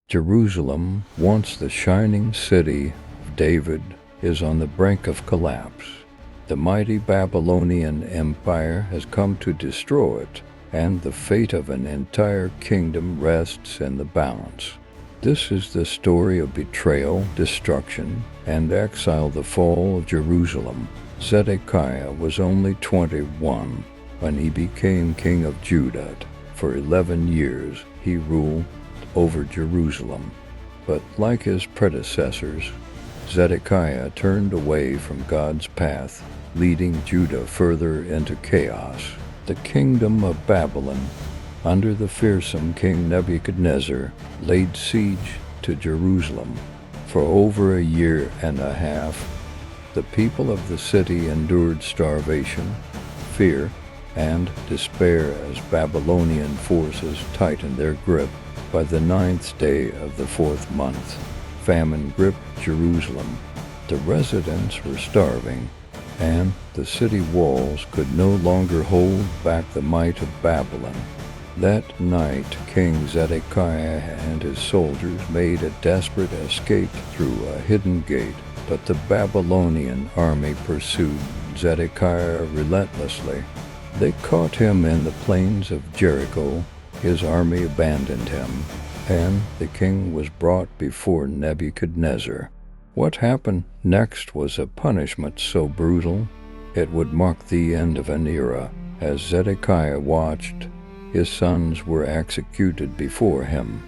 Jerusalem, once the shining city of David, is on the brink of collapse. The mighty Babylonian Empire has come to destroy it, and the fate of an entire kingdom rests in the balance. This is the story of betrayal, destruction, and exile, the fall of Jerusalem. Zedekiah was only 21 when he became king of Judah. For 11 years he ruled over Jerusalem. But like his predecessors, Zedekiah turned away from God's path, leading Judah further into chaos. The kingdom of Babylon, under the fearsome King Nebuchadnezzar, laid siege to Jerusalem. For over a year and a half, the people of the city endured starvation, fear, and despair as Babylonian forces tightened their grip. By the 9th day of the 4th month, famine gripped Jerusalem. The residents were starving, and the city walls could no longer hold back the might of Babylon. That night, King Zedekiah and his soldiers made a desperate escape through a hidden gate, but the Babylonian army pursued Zedekiah relentlessly. They caught him in the plains of Jericho. His army abandoned him, and the king was brought before Nebuchadnezzar. What happened next was a punishment so brutal it would mark the end of an era. As Zedekiah watched, his sons were executed before him.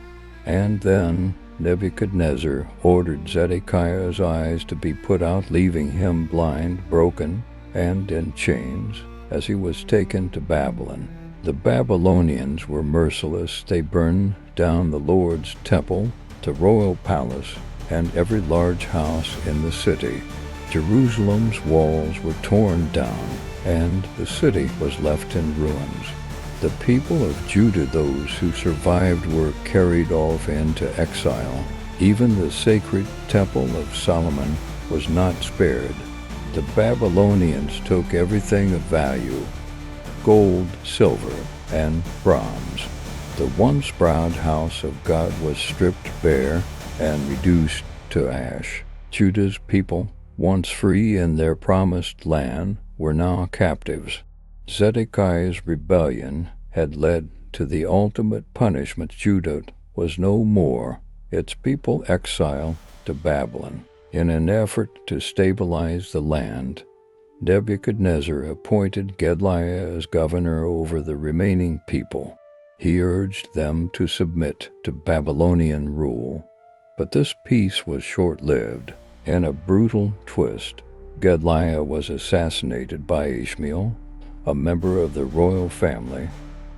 And then Nebuchadnezzar ordered Zedekiah's eyes to be put out, leaving him blind, broken, and in chains as he was taken to Babylon. The Babylonians were merciless. They burned down the Lord's temple, the royal palace, and every large house in the city. Jerusalem's walls were torn down, and the city was left in ruins. The people of Judah, those who survived, were carried off into exile. Even the sacred temple of Solomon was not spared. The Babylonians took everything of value: gold, silver, and bronze. The once proud house of God was stripped bare and reduced to ash. Judah's people, once free in their promised land, were now captives. Zedekiah's rebellion had led to the ultimate punishment. Judah was no more, its people exiled to Babylon. In an effort to stabilize the land, Nebuchadnezzar appointed Gedaliah as governor over the remaining people. He urged them to submit to Babylonian rule. But this peace was short-lived. In a brutal twist, Gedaliah was assassinated by Ishmael, a member of the royal family.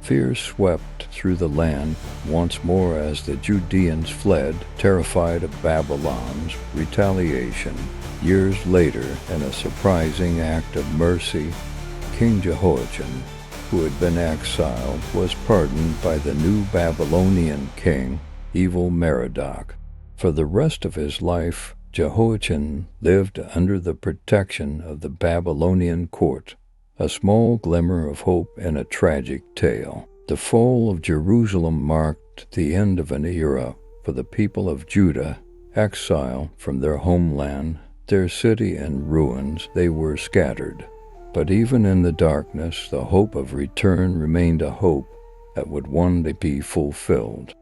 Fear swept through the land once more as the Judeans fled, terrified of Babylon's retaliation. Years later, in a surprising act of mercy, King Jehoiachin, who had been exiled, was pardoned by the new Babylonian king, evil Merodach. For the rest of his life, Jehoiachin lived under the protection of the Babylonian court, a small glimmer of hope in a tragic tale. The fall of Jerusalem marked the end of an era for the people of Judah, exiled from their homeland, their city in ruins. They were scattered. But even in the darkness, the hope of return remained a hope that would one day be fulfilled.